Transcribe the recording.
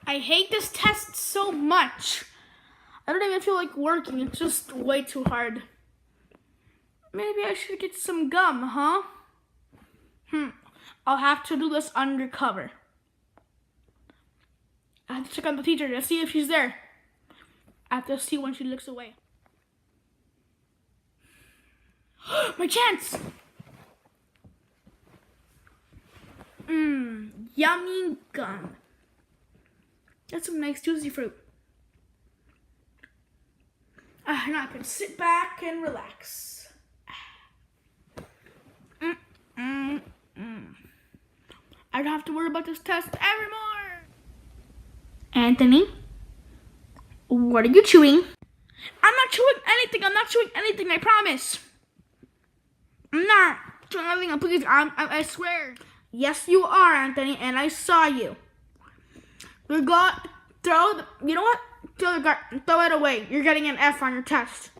I hate this test so much. I don't even feel like working. It's just way too hard. Maybe I should get some gum, huh? I'll have to do this undercover. I have to check on the teacher to see if she's there. I have to see when she looks away. My chance! Yummy gum. That's some nice juicy fruit. Now I can sit back and relax. I don't have to worry about this test anymore. Anthony, what are you chewing? I'm not chewing anything, I promise. I'm not chewing anything, please, I swear. Yes, you are, Anthony, and I saw you. You know what? Throw it away. You're getting an F on your test.